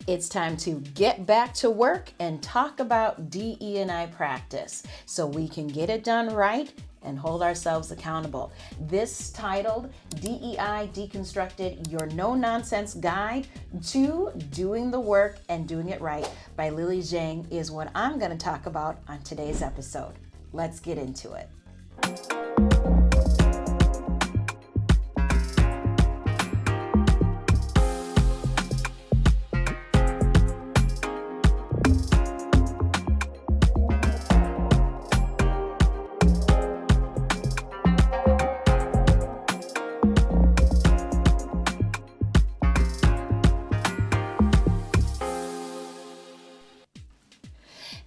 It's time to get back to work and talk about DE&I practice so we can get it done right and hold ourselves accountable. This titled DEI Deconstructed, Your No-Nonsense Guide to Doing the Work and Doing It Right by Lily Zhang is what I'm going to talk about on today's episode. Let's get into it.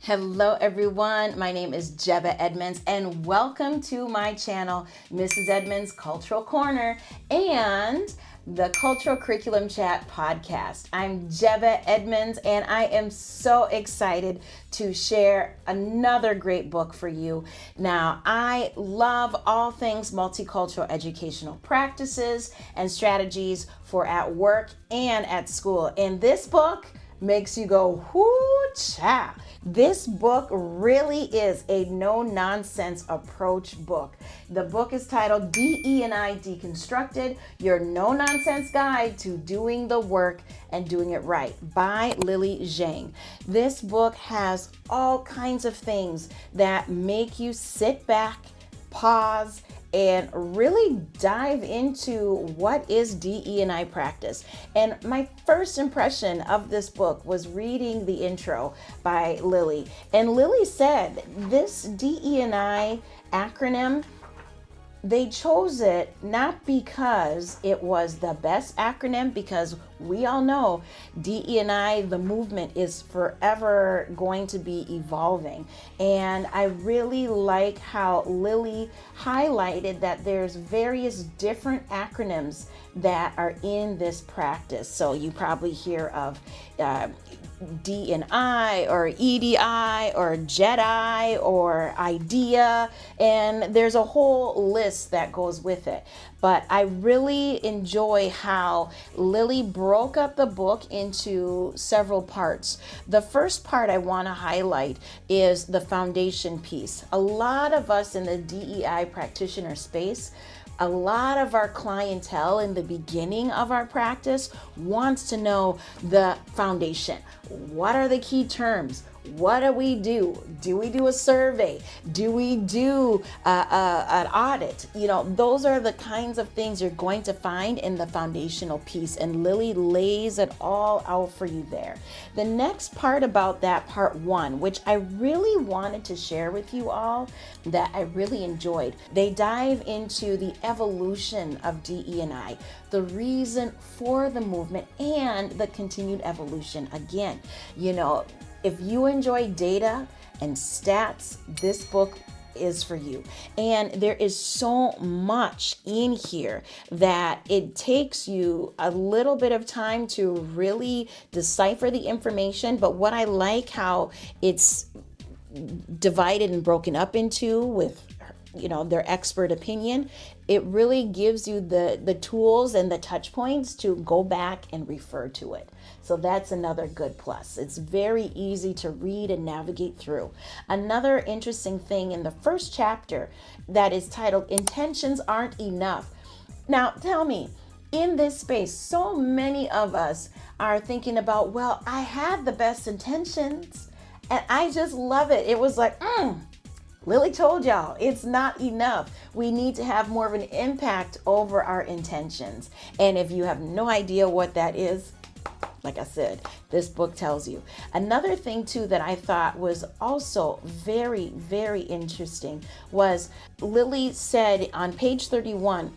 Hello everyone, my name is Jebba Edmunds and welcome to my channel, Mrs. Edmunds Cultural Corner and the Cultural Curriculum Chat podcast. I'm Jebba Edmunds and I am so excited to share another great book for you. Now, I love all things multicultural educational practices and strategies for at work and at school. And this book makes you go, whoo-cha. This book really is a no-nonsense approach book. The book is titled DE&I Deconstructed, Your No-Nonsense Guide to Doing the Work and Doing It Right by Lily Zhang. This book has all kinds of things that make you sit back, pause, and really dive into what is DE&I practice. And my first impression of this book was reading the intro by Lily. And Lily said this DE&I acronym, they chose it not because it was the best acronym, because we all know DE&I, the movement, is forever going to be evolving. And I really like how Lily highlighted that there's various different acronyms that are in this practice. So you probably hear of D&I or EDI or JEDI or IDEA, and there's a whole list that goes with it. But I really enjoy how Lily broke up the book into several parts. The first part I want to highlight is the foundation piece. A lot of us in the DEI practitioner space, a lot of our clientele in the beginning of our practice wants to know the foundation. What are the key terms? What do we do? Do we do a survey? Do we do an audit? You know, those are the kinds of things you're going to find in the foundational piece, and Lily lays it all out for you there. The next part about that, part one, which I really wanted to share with you all, that I really enjoyed, they dive into the evolution of DE&I, the reason for the movement, and the continued evolution. Again, you know, if you enjoy data and stats, this book is for you. And there is so much in here that it takes you a little bit of time to really decipher the information. But what I like how it's divided and broken up into with, you know, their expert opinion, it really gives you the tools and the touch points to go back and refer to it. So that's another good plus. It's very easy to read and navigate through. Another interesting thing in the first chapter that is titled Intentions Aren't Enough. Now tell me, in this space, so many of us are thinking about, well, I had the best intentions and I just love it. It was like, Lily told y'all, it's not enough. We need to have more of an impact over our intentions. And if you have no idea what that is, like I said, this book tells you. Another thing too that I thought was also very, very interesting was Lily said on page 31,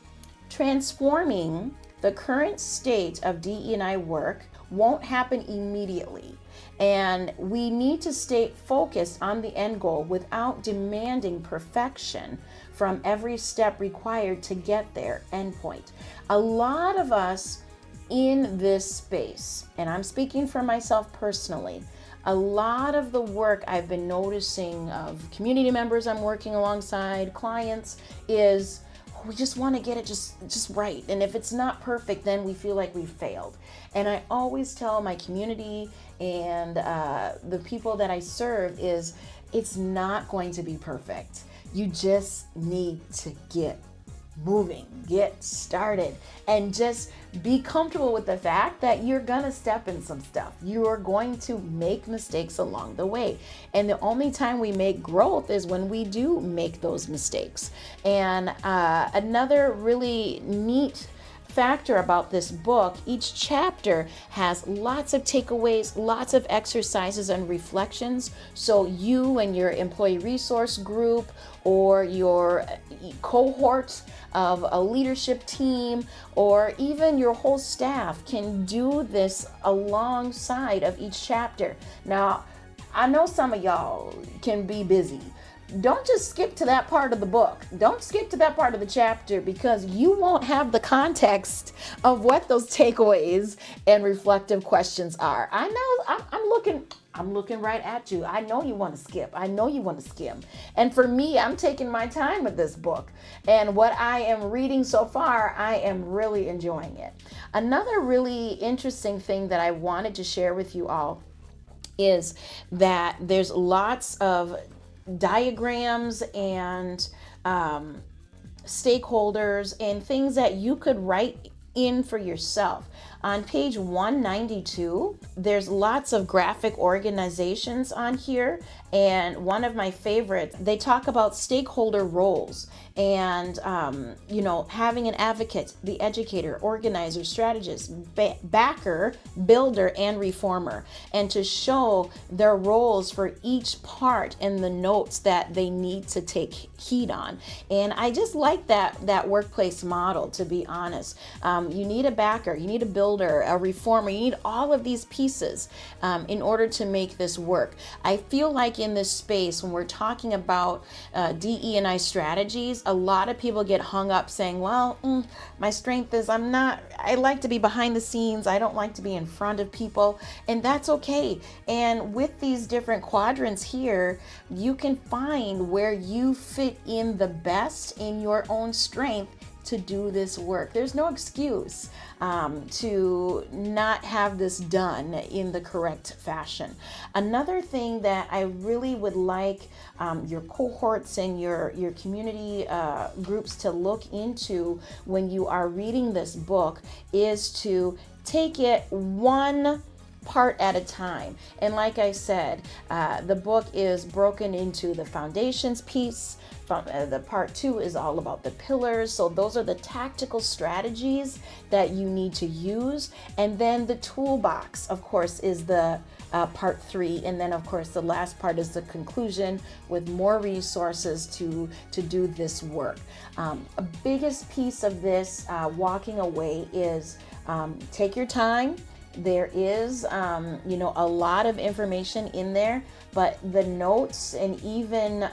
transforming the current state of DE&I work won't happen immediately. And we need to stay focused on the end goal without demanding perfection from every step required to get there endpoint. A lot of us in this space, and I'm speaking for myself personally, a lot of the work I've been noticing of community members I'm working alongside, clients, is we just want to get it just right. And if it's not perfect, then we feel like we've failed. And I always tell my community and the people that I serve is it's not going to be perfect. You just need to get moving, get started, and just be comfortable with the fact that you're gonna step in some stuff. You are going to make mistakes along the way. And the only time we make growth is when we do make those mistakes. And another really neat factor about this book, each chapter has lots of takeaways, lots of exercises and reflections. So you and your employee resource group or your cohort of a leadership team or even your whole staff can do this alongside of each chapter. Now, I know some of y'all can be busy. Don't just skip to that part of the book. Don't skip to that part of the chapter because you won't have the context of what those takeaways and reflective questions are. I know I'm looking right at you. I know you want to skip. I know you want to skim. And for me, I'm taking my time with this book. And what I am reading so far, I am really enjoying it. Another really interesting thing that I wanted to share with you all is that there's lots of diagrams and stakeholders and things that you could write in for yourself. On page 192, there's lots of graphic organizations on here. And one of my favorites, they talk about stakeholder roles and, having an advocate, the educator, organizer, strategist, backer, builder, and reformer, and to show their roles for each part and the notes that they need to take heed on. And I just like that workplace model, to be honest. You need a backer, you need a builder, a reformer, you need all of these pieces in order to make this work. I feel like in this space, when we're talking about DE&I strategies, a lot of people get hung up saying, well, my strength is I like to be behind the scenes. I don't like to be in front of people. And that's okay. And with these different quadrants here, you can find where you fit in the best in your own strength to do this work. There's no excuse to not have this done in the correct fashion. Another thing that I really would like your cohorts and your community groups to look into when you are reading this book is to take it one part at a time. And like I said, the book is broken into the foundations piece. The part 2 is all about the pillars. So those are the tactical strategies that you need to use. And then the toolbox, of course, is the part 3. And then, of course, the last part is the conclusion with more resources to do this work. A biggest piece of this walking away is take your time. There is, a lot of information in there, but the notes and even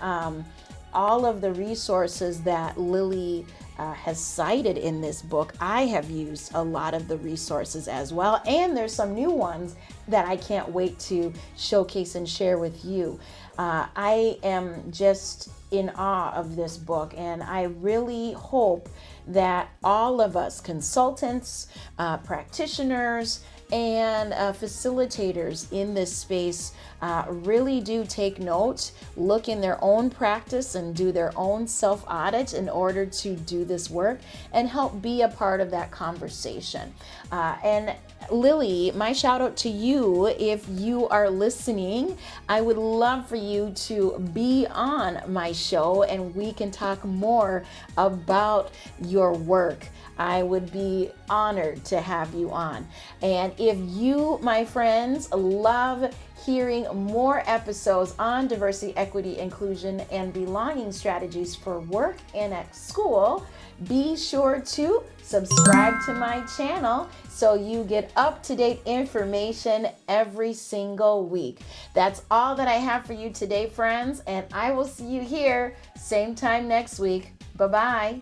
all of the resources that Lily has cited in this book, I have used a lot of the resources as well. And there's some new ones that I can't wait to showcase and share with you. I am just in awe of this book, and I really hope that all of us consultants, practitioners, and facilitators in this space really do take note, look in their own practice and do their own self-audit in order to do this work and help be a part of that conversation. And Lily, my shout out to you. If you are listening, I would love for you to be on my show and we can talk more about your work. I would be honored to have you on. And if you, my friends, love hearing more episodes on diversity, equity, inclusion, and belonging strategies for work and at school, be sure to subscribe to my channel so you get up-to-date information every single week. That's all that I have for you today, friends, and I will see you here same time next week. Bye-bye.